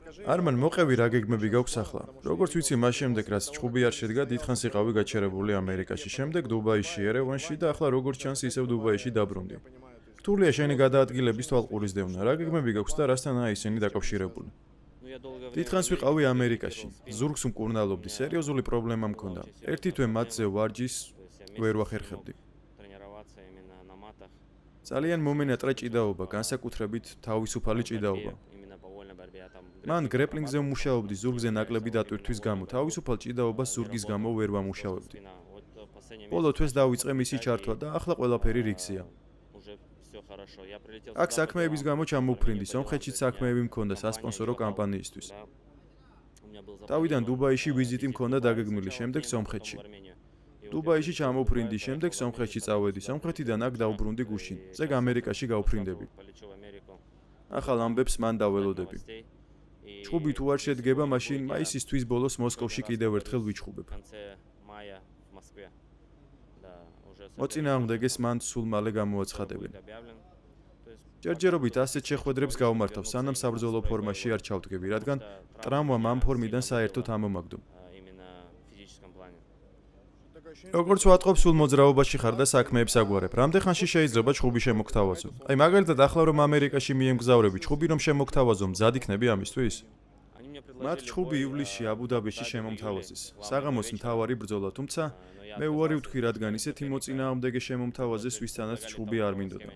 Arman მოყევი რა გეგმები გაქვს ახლა. Როგორც ვიცი, მას შემდეგ რაც ჭუბი არ შედგა, დიდხანს იყავი გაჩერებული ამერიკაში, შემდეგ დუბაიში, ერევანში და ახლა როგორც ჩანს ისევ დუბაიში დაბრუნდი. რთულია შენი გადაადგილების თვალყურის დევნა. რა გეგმები გაქვს და რასთანაა ისინი დაკავშირებული? დიდხანს ვიყავი ამერიკაში. ზურგს მკურნალობდი, სერიოზული პრობლემა მქონდა. ერთი თვე მათზე ვარჯის ვერ ვახერხებდი. ძალიან მომენატრა ჭიდაობა, განსაკუთრებით თავისუფალი ჭიდაობა. მან გრეპლინგზე ვმუშაობდი ზურგზე ნაკლები დატვირთვის გამო, თავისუფალ ჭიდაობას ზურგის გამო ვერ ვამუშავებდი. ბოლო თვეს დავიწყე მისი ჩართვა და ახლა ყველაფერი რიგზია. აქ საქმეების გამო ჩამოვფრინდი, სომხეთშიც საქმეები მქონდა სასპონსორო კამპანიისთვის. თავიდან დუბაიში ვიზიტი მქონდა დაგეგმილი, შემდეგ სომხეთში. დუბაიში ჩამოვფრინდი, შემდეგ სომხეთში წავედი, სომხეთიდან აქ დავბრუნდი გუშინ, ზეგ ამერიკაში გავფრინდები. ახალ ამბებს მან დაველოდები. ჭუბი თუ არ შედგება, მაშინ მაისის თვის ბოლოს მოსკოვში კიდევ ერთხელ ვიჩხუბებ. მოწინააღმდეგეს მან სულ მალე გამოაცხადებენ. ჯერჯერობით ასეთ შეხვედრებს გავმართავ, სანამ საბრძოლო ფორმაში არ ჩავდგები, რადგან ტრამვამ ამ ფორმიდან საერთოდ ამომაგდო. როგორც ვატყობ, სულ მოძრაობაში ხარ და საქმეებს აგვარებ. რამდენ ხანში შეიძლება ჭუბი შემოგთავაზო? აი მაგალითად ახლა რომ ამერიკაში მიემგზავრები, ჭუბი რომ შემოგთავაზო, მზად იქნები ამისთვის? მათ ჭუბი ივლისში აბუ-დაბიში შემომთავაზეს. საღამოს მთავარი ბრძოლა, თუმცა მე უარი ვთქვი, რადგან ისეთი მოწინააღმდეგე შემომთავაზეს, ვისთანაც ჭუბი არ მინდოდა.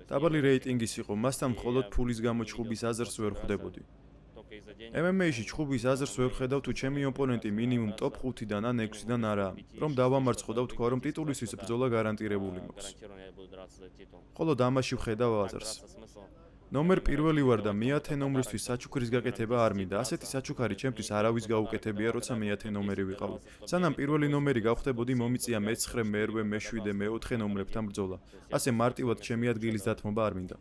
დაბალი რეიტინგის იყო, მასთან მხოლოდ ფულის გამო ჭუბის აზრს ვერ ხვდებოდი. MMA-ში ჭუბის აზრს ვერ ხედავ, თუ ჩემი ოპონენტი მინიმუმ ტოპ 5-დან ან 6-დან არაა, რომ დავამარცხო და ვთქვა, რომ ტიტულისთვის ბრძოლა გარანტირებული მაქვს. ხოლო ამაში ვხედავ აზრს. ნომერ პირველი ვარ და მე-10 ნომრისთვის საჩუქრის გაკეთება არ მინდა. ასეთი საჩუქარი ჩემთვის არავის გაუკეთებია, როცა მე-10 ნომერი ვიყავი. სანამ პირველი ნომერი გავხდებოდი, მომიწია მე-9, მე-8, მე-7, მე-4 ნომრებთან ბრძოლა. ასე მარტივად ჩემი ადგილის დათმობა არ მინდა.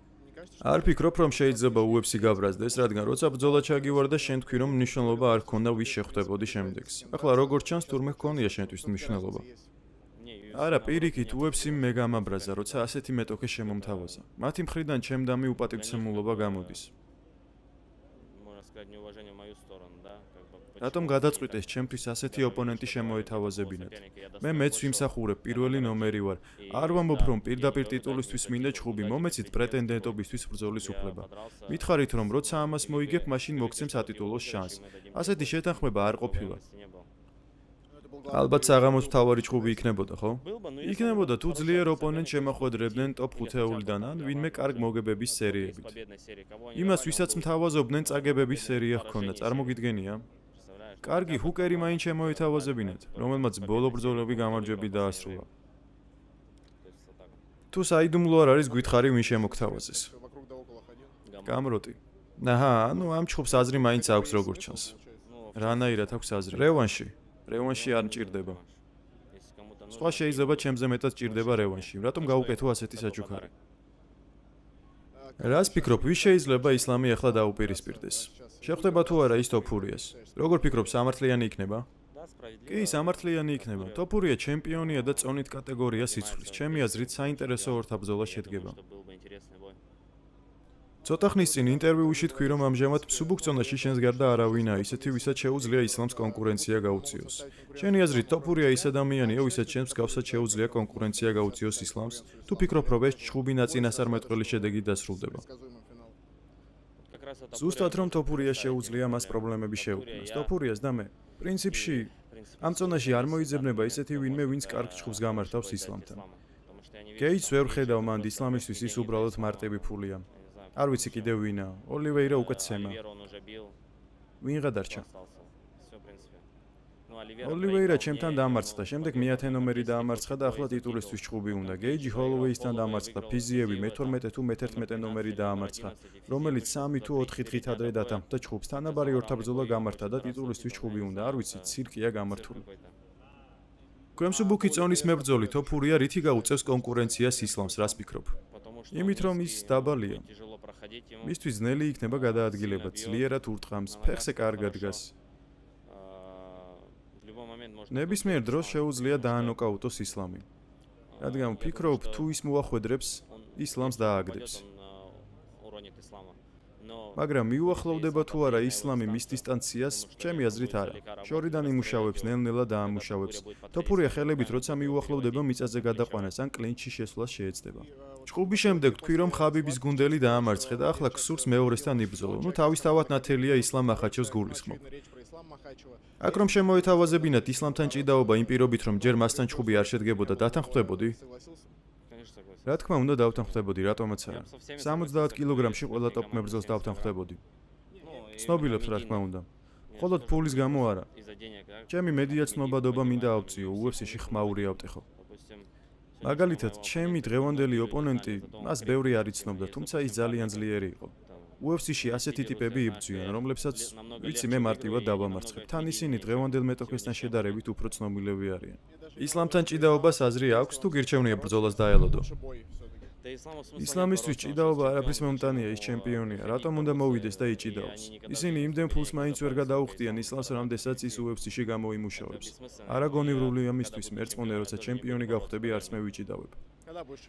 არ ფიქრობ, რომ შეიძლება UFC გაბრაზდეს, რადგან როცა ბრძოლა ჩაგივარ და შენ თქვი, რომ მნიშვნელობა არ ქონდა ვის შეხვდებოდი შემდეგს. ახლა როგორც ჩანს, თურმე ჰქონია შენთვის მნიშვნელობა. არა, პირიქით, UFC-მ მე გამაბრაზა, როცა ასეთი მეტოქე შემომთავაზა. მათი მხრიდან ჩემდამი უპატივცემულობა გამოდის. რატომ გადაწყვიტეს ჩემთვის ასეთი ოპონენტი შემოეთავაზებინათ? მე მეც ვიმსახურებ, პირველი ნომერი ვარ. არ ვამბობ, რომ პირდაპირ ტიტულისთვის მინდა ჭუბი, მომეცით პრეტენდენტობისთვის ბრძოლის უფლება. მითხარით, რომ როცა ამას მოიგებ, მაშინ მოგცემ სატიტულოს შანსს. ასეთი შეთანხმება არ ყოფილა. ალბათ საღამოს მთავარი ჭუბი იქნებოდა, ხო? იქნებოდა თუ ძლიერ ოპონენტს შემახვედრებდნენ ტოპ 5-ულიდან ან ვინმე კარგ მოგებების სერიებით. იმას, ვისაც მთავაზობდნენ, წაგებების სერია ჰქონდა, წარმოგიდგენია? კარგი, ჰუკერი მაინც შემოეთავაზებინათ, რომელმაც ბოლო ბრძოლები გამარჯვებით დაასრულა. თუ საიდუმლო არ არის, გითხარი ვინ შემოგთავაზეს. გამროტი. აჰა, ანუ ამ ჭუბს აზრი მაინც აქვს როგორც ჩანს. რანაირად აქვს აზრი? რევანში არ მჭირდება. სხვა შეიძლება ჩემზე მეტად ჭირდება რევანში. რატომ გაუკეთო ასეთი საჩუქარი? რას ფიქრობ, ვის შეიძლება ისლამი ახლა დაუპირისპირდეს? შეხვდება თუ არა ის ტოფურიას? როგორ ფიქრობ, სამართლიანი იქნება? კი, სამართლიანი იქნება. ტოფურია ჩემპიონია და წონით კატეგორიას იცვლის. ჩემი აზრით, საინტერესო ორთაბრძოლა შედგება. ცოტა ხნის წინ ინტერვიუში თქვი, რომ ამჟამად მსუბუქ-წონაში შენს გარდა არავინაა ისეთი, ვისაც შეუძლია ისლამს კონკურენცია გაუწიოს. შენი აზრით, ტოფურია ის ადამიანია, ვისაც შენს მსგავსად შეუძლია კონკურენცია გაუწიოს ისლამს? თუ ფიქრობ, რომ ეს ჭუბი ნაწინასწარმეტყველი შედეგით დასრულდება? ზუსტად რომ ტოფურია შეუძლია მას პრობლემები შეუქმნას. ტოფურიას და მე, პრინციპში, ამ წონაში არ მოიძებნება ისეთი ვინმე, ვინც კარგ ჭუბს გამართავს ისლამთან. გეიჯს ვერ ხედავ მანდ ისლამისთვის ის უბრალოდ მარტივი ფულია. არ ვიცი კიდევ ვინაა. ოლივეირა უკვე ცემა. ვინ გადარჩა? ოლივეირა ჩემთან დამარცხდა, შემდეგ მე-10 ნომერი დაამარცხა და ახლა ტიტულისთვის ჭუბი უნდა. გეიჯი ჰოლოვეისთან დამარცხდა, ფიზიევი მე-12 თუ მე-11 ნომერი დაამარცხა, რომელიც 3 თუ 4 დღით ადრე დათანხმდა ჭუბს. თანაბარი ორთაბრძოლა გამართა და ტიტულისთვის ჭუბი უნდა. არ ვიცი, ცირკია გამართული. ქვემსუბუქი წონის მებრძოლი ტოფურია რითი გაუწევს კონკურენციას ისლამს, რას ფიქრობ? იმით რომ ის დაბალია. მისთვის ძნელი იქნება გადაადგილება, ძლიერად ურტყამს, ფეხზე კარგად დგას. ნებისმიერ დროს შეუძლია დაანოკაუტოს ისლამი. რადგან ვფიქრობ, თუ ის მოახვედრებს, ისლამს დააგდებს. მაგრამ მიუახლოვდება თუ არა ისლამი მის დისტანციას, ჩემი აზრით არა. შორიდან იმუშავებს, ნელ-ნელა დაამუშავებს. თოფურია ხელებით როცა მიუახლოვდება მიწაზე გადაყვანას ან კლინჩში შესვლას შეეცდება. ჭყურის შემდეგ თქვი რომ ხაბიბის გუნდელი დაამარცხე და ახლა გსურს მეორესთან იბრძოლო. ნუ თავისთავად ნათელია ისლამ მახაჩევს გულისხმობ. აქ რომ შემოეთავაზებინათ ისლამთან ჭიდაობა იმ პირობით რომ ჯერ მასთან ჭყური არ შედგებოდა დათანხმდებოდი? რა თქმა უნდა დავთანხმდებოდი, რატომაც არა. 70 კილოგრამში ყველა ტოპ მებრძოლს დავთანხმდებოდი. ცნობილებს რა თქმა უნდა. მხოლოდ ფულის გამო არა. ჩემი მედია ცნობადობა მინდა ავწიო, UFC-ში ხმაური ავტეხო. მაგალითად, ჩემი დღევანდელი ოპონენტი მას ბევრი არ იცნობდა, თუმცა ის ძალიან ძლიერი იყო. UFC-ში ასეთი ტიპები იბრძვიან, რომლებსაც ვიცი მე მარტივად დავამარცხებ. თან ისინი დღევანდელ მეტოქესთან შედარებით უფრო ცნობილები არიან. ისლამთან ჭიდაობას აზრი აქვს თუ გირჩევნია ბრძოლას დაელოდო? ისლამისთვის ჭიდაობა არაფრის მომტანია, ის ჩემპიონია, რატომ უნდა მოვიდეს და იჭიდაოს? ისინი იმდენ ფულს მაინც ვერ გადაუხდიან ისლამს, რამდენსაც ის UFC-ში გამოიმუშავებს. არა გონივრული ამისთვის მერწმუნე, როცა ჩემპიონი გავხდები, არც მე ვიჭიდავებ.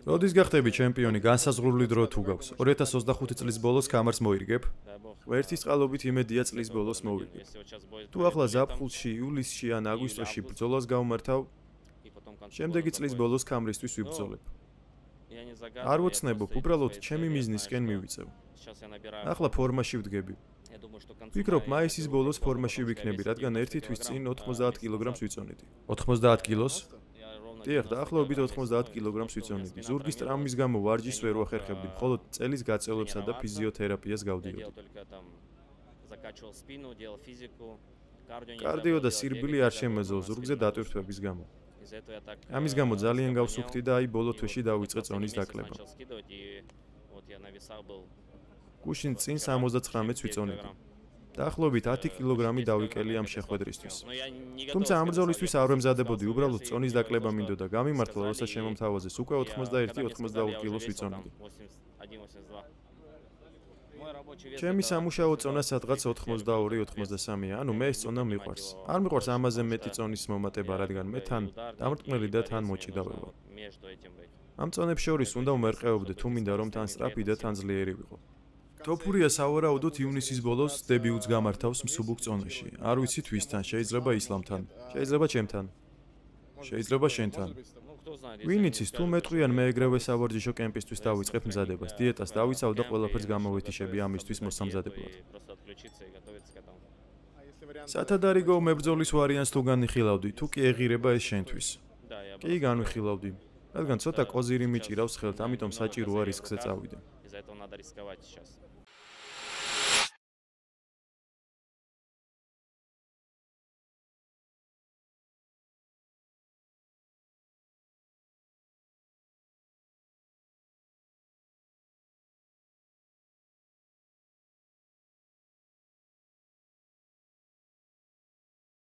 როდის გახდები ჩემპიონი, განსაზღვრული დრო თუ გაქვს? 2025 წლის ბოლოს კამარს მოირგებ? ერთის წყალობით იმედია წლის ბოლოს მოვირგებ. თუ ახლა ზაფხულში, ივლისში ან აგვისტოში ბრძოლას გავმართავ, შემდეგი წლის ბოლოს კამრისთვის ვიბრძოლებ. არ ვოცნებობ, უბრალოდ ჩემი მიზნისკენ მივიწევ. ახლა ფორმაში ვდგები. ვფიქრობ, მაისის ბოლოს ფორმაში ვიქნები, რადგან ერთი თვის წინ 90 კილოგრამს ვიწონიდი. 90 კილოს? დიახ, დაახლოებით 90 კილოგრამს ვიწონიდი. ზურგის ტრამვის გამო ვარჯიშს ვერ ვახერხებდი, მხოლოდ წელის გაწევლებსა და ფიზიოთერაპიას გავდიოდი. კარდიო და სირბილი არ შემეძლო ზურგზე დატვირთვების გამო. ამის გამო ძალიან გავსუქდი და აი ბოლო თვეში დავიწყე წონის დაკლება. გუშინ წინ 79-ს ვიწონიდი. დაახლოებით 10 კილოგრამი დავიკელი ამ შეხვედრისთვის. თუმცა ამ ბრძოლისთვის არ ვემზადებოდი, უბრალოდ წონის დაკლება მინდოდა. გამიმართლა, როცა შემომთავაზეს, უკვე 81-82 კილოს ვიწონიდი. ჩემი სამუშაო წონა სადღაც 82-83-ია, ანუ მე ეს წონა მიყვარს. არ მიყვარს ამაზე მეტი წონის მომატება, რადგან მე თან დამრტყმელი და თან მოჭიდავება. ამ წონებს შორის უნდა ვმერყეობდე, თუ მინდა რომ თან სწრაფი და თან ძლიერი ვიყო. თოფურია სავარაუდოდ ივნისის ბოლოს დებიუტს გამართავს მსუბუქ წონაში. არ ვიცი თვისთან, შეიძლება ისლამთან, შეიძლება ჩემთან, შეიძლება შენთან. ვინ იცის, თუ მეტყვი ან მე ეგრევე სავარჯიშო კემპისთვის დავიწყებ მზადებას, დიეტას დავიცავ და ყველაფერს გამოვეთიშები ამისთვის მოსამზადებლად. სათადარიგო მებრძოლის ვარიანტს თუ განიხილავდი, თუ კი ეღირება ეს შენთვის. კი, განვიხილავდი. რადგან ცოტა კოზირი მიჭირავს ხელთ, ამიტომ საჭიროა რისკზე წავიდე.